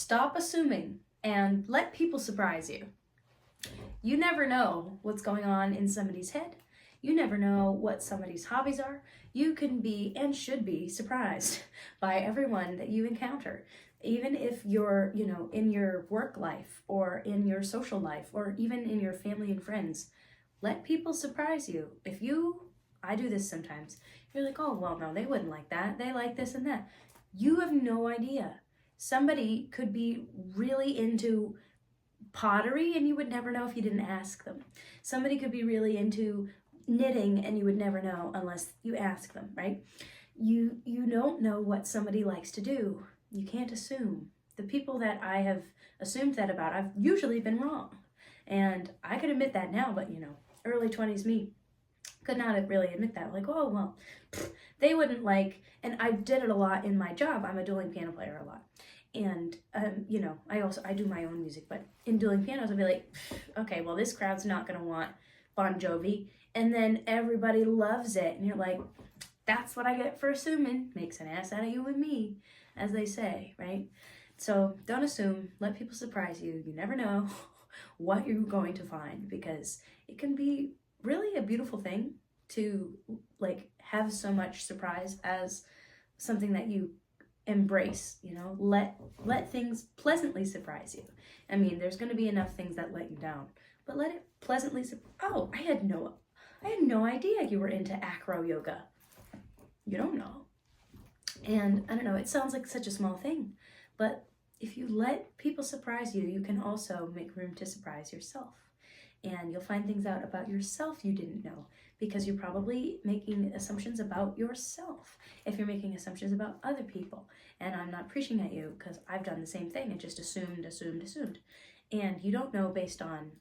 Stop assuming and let people surprise you. You never know what's going on in somebody's head. You never know what somebody's hobbies are. You can be and should be surprised by everyone that you encounter. Even if you're, in your work life or in your social life or even in your family and friends, let people surprise you. I do this sometimes. You're like, oh, well, no, they wouldn't like that. They like this and that. You have no idea. Somebody could be really into pottery and you would never know if you didn't ask them. Somebody could be really into knitting and you would never know unless you ask them, right? You don't know what somebody likes to do. You can't assume. The people that I have assumed that about, I've usually been wrong. And I could admit that now, but early 20s me could not really admit that. Like, oh, well, they wouldn't like, and I did it a lot in my job. I'm a dueling piano player a lot. And, I do my own music, but in dueling pianos, I'd be like, okay, well, this crowd's not going to want Bon Jovi. And then everybody loves it. And you're like, that's what I get for assuming. Makes an ass out of you and me, as they say, right? So don't assume. Let people surprise you. You never know what you're going to find, because it can be really a beautiful thing to have so much surprise as something that you embrace. Let things pleasantly surprise you. I mean, there's going to be enough things that let you down, but let it pleasantly oh, I had no idea you were into acro yoga. You don't know. And I don't know, it sounds like such a small thing, but if you let people surprise you, you can also make room to surprise yourself. And you'll find things out about yourself you didn't know, because you're probably making assumptions about yourself if you're making assumptions about other people. And I'm not preaching at you, because I've done the same thing and just assumed. And you don't know based on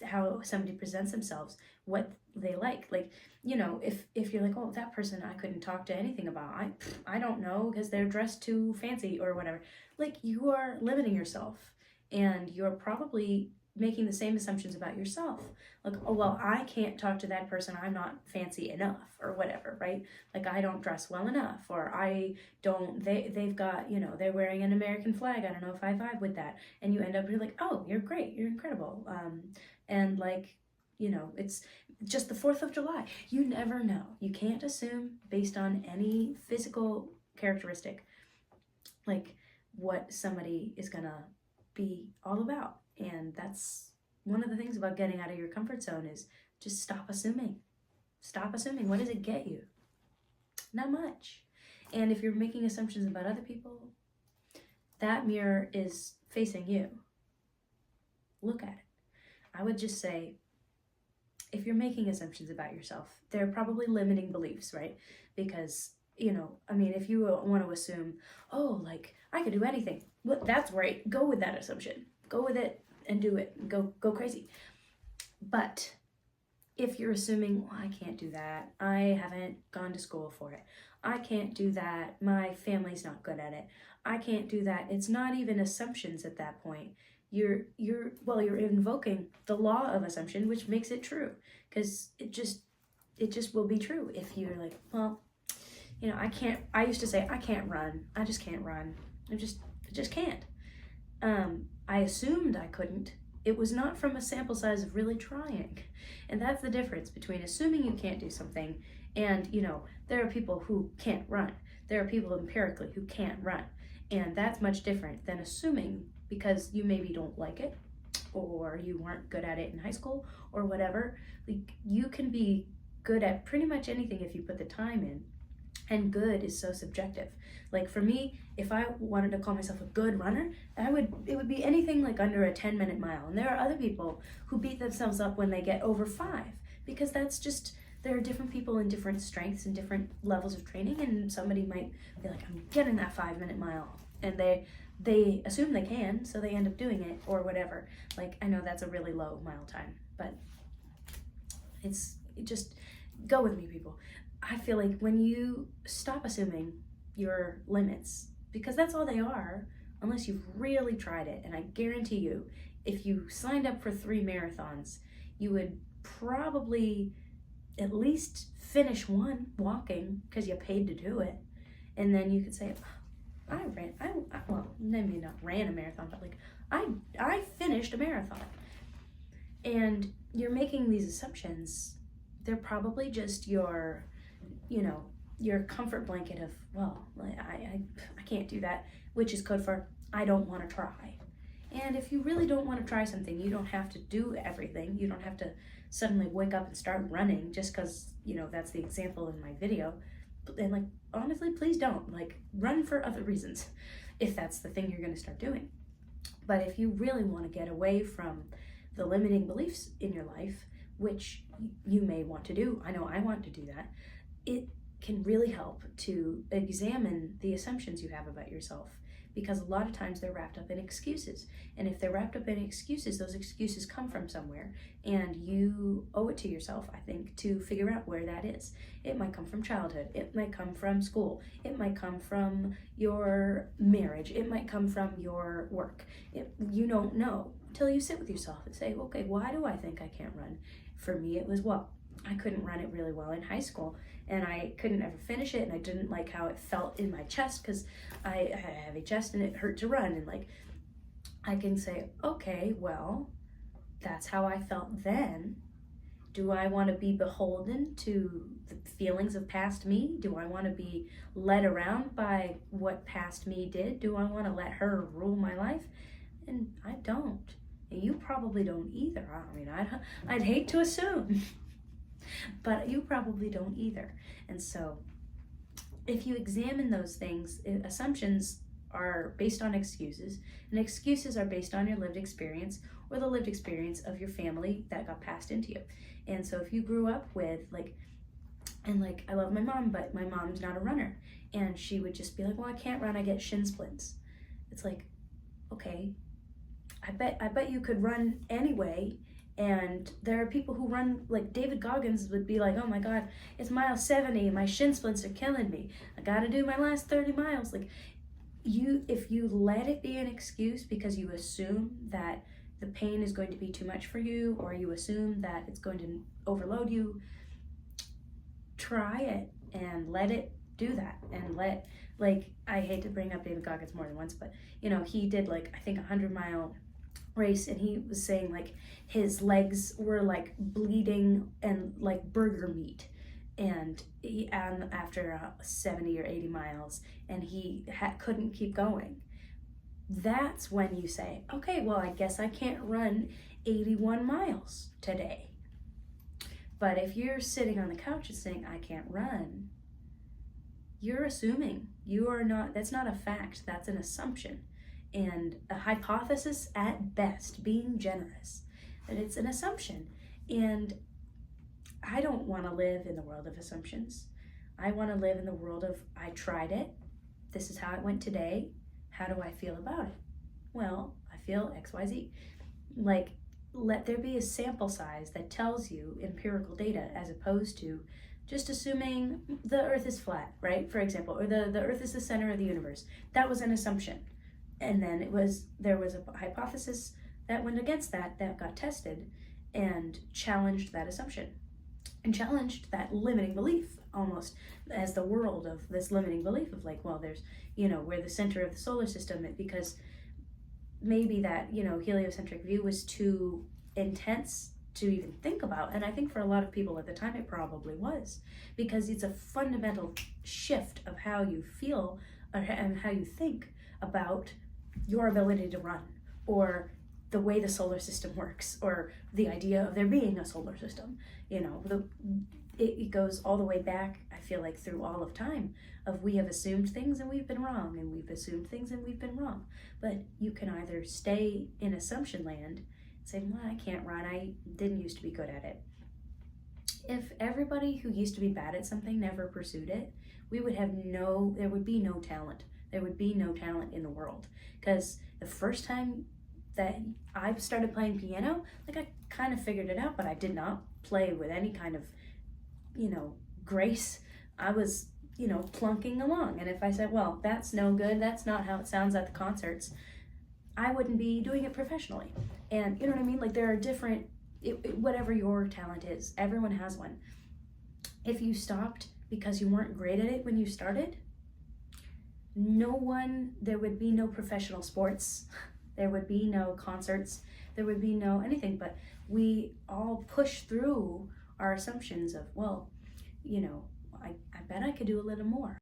how somebody presents themselves what they like. If you're like, oh, that person I couldn't talk to anything about. I don't know, because they're dressed too fancy or whatever. You are limiting yourself, and you're probably making the same assumptions about yourself. Oh, well, I can't talk to that person. I'm not fancy enough or whatever, right? I don't dress well enough, or they've got, they're wearing an American flag. I don't know if I vibe with that. And you end up being like, oh, you're great. You're incredible. And it's just the 4th of July. You never know. You can't assume based on any physical characteristic, what somebody is gonna be all about. And that's one of the things about getting out of your comfort zone, is just stop assuming. Stop assuming. What does it get you? Not much. And if you're making assumptions about other people, that mirror is facing you. Look at it. I would just say, if you're making assumptions about yourself, they're probably limiting beliefs, right? Because, if you want to assume, oh, I could do anything, well, that's great. Go with that assumption. Go with it and do it. Go crazy. But if you're assuming, well, I can't do that. I haven't gone to school for it. I can't do that. My family's not good at it. I can't do that. It's not even assumptions at that point. You're invoking the law of assumption, which makes it true, because it just will be true. If you're like, well, I used to say, I can't run. I just can't run. I just can't. I assumed I couldn't. It was not from a sample size of really trying. And that's the difference between assuming you can't do something and, there are people who can't run. There are people empirically who can't run. And that's much different than assuming because you maybe don't like it, or you weren't good at it in high school, or whatever. You can be good at pretty much anything if you put the time in. And good is so subjective. For me, if I wanted to call myself a good runner, it would be anything under a 10-minute mile. And there are other people who beat themselves up when they get over 5, because there are different people in different strengths and different levels of training, and somebody might be like, I'm getting that 5-minute mile, and they assume they can, so they end up doing it, or whatever. I know that's a really low mile time, but just go with me, people. I feel like when you stop assuming your limits, because that's all they are, unless you've really tried it, and I guarantee you, if you signed up for 3 marathons, you would probably at least finish one walking, because you paid to do it, and then you could say, maybe not ran a marathon, but like I finished a marathon. And you're making these assumptions. They're probably just your, you know, your comfort blanket of, well, I can't do that, which is code for I don't want to try. And if you really don't want to try something, you don't have to do everything. You don't have to suddenly wake up and start running just because, you know, that's the example in my video. And like, honestly, please don't. Like, run for other reasons if that's the thing you're going to start doing. But if you really want to get away from the limiting beliefs in your life, which you may want to do, I know I want to do that, it can really help to examine the assumptions you have about yourself, because a lot of times they're wrapped up in excuses. And if they're wrapped up in excuses, those excuses come from somewhere, and you owe it to yourself, I think, to figure out where that is. It might come from childhood, it might come from school, it might come from your marriage, it might come from your work. You don't know until you sit with yourself and say, okay, why do I think I can't run? For me, it was, well, I couldn't run it really well in high school, and I couldn't ever finish it, and I didn't like how it felt in my chest because I had a heavy chest and it hurt to run. And like, I can say, okay, well, that's how I felt then. Do I want to be beholden to the feelings of past me? Do I want to be led around by what past me did? Do I want to let her rule my life? And I don't. And you probably don't either. I mean, I'd hate to assume. But you probably don't either. And so if you examine those things, assumptions are based on excuses, and excuses are based on your lived experience or the lived experience of your family that got passed into you. And so if you grew up with I love my mom, but my mom's not a runner, and she would just be like, well, I can't run, I get shin splints. It's like, okay, I bet you could run anyway. And there are people who run, like David Goggins would be like, oh my God, it's mile 70 and my shin splints are killing me. I gotta do my last 30 miles. Like, if you let it be an excuse because you assume that the pain is going to be too much for you, or you assume that it's going to overload you, try it and let it do that. And I hate to bring up David Goggins more than once, but you know, he did like, I think 100-mile race, and he was saying like his legs were like bleeding and like burger meat, and after 70 or 80 miles, and he couldn't keep going. That's when you say, okay, well, I guess I can't run 81 miles today. But if you're sitting on the couch and saying, I can't run, you're assuming. You are not, that's not a fact, that's an assumption. And a hypothesis at best, being generous, that it's an assumption. And I don't want to live in the world of assumptions. I want to live in the world of, I tried it, this is how it went today, how do I feel about it? Well, I feel XYZ. Like, let there be a sample size that tells you empirical data, as opposed to just assuming the earth is flat, right? For example, or the earth is the center of the universe. That was an assumption. And then there was a hypothesis that went against that got tested and challenged that assumption and challenged that limiting belief, almost as the world of this limiting belief of like, well, there's, you know, we're the center of the solar system, because maybe that, you know, heliocentric view was too intense to even think about. And I think for a lot of people at the time it probably was, because it's a fundamental shift of how you feel and how you think about your ability to run, or the way the solar system works, or the idea of there being a solar system. You know, it goes all the way back, I feel like, through all of time, of we have assumed things and we've been wrong, and we've assumed things and we've been wrong. But you can either stay in assumption land and say, well, I can't run, I didn't used to be good at it. If everybody who used to be bad at something never pursued it, there would be no talent. There would be no talent in the world. Because the first time that I started playing piano, like, I kind of figured it out, but I did not play with any kind of, you know, grace. I was, you know, plunking along. And if I said, well, that's no good, that's not how it sounds at the concerts, I wouldn't be doing it professionally. And you know what I mean? Like, there are different, whatever your talent is, everyone has one. If you stopped because you weren't great at it when you started, there would be no professional sports, there would be no concerts, there would be no anything, but we all push through our assumptions of, well, I bet I could do a little more.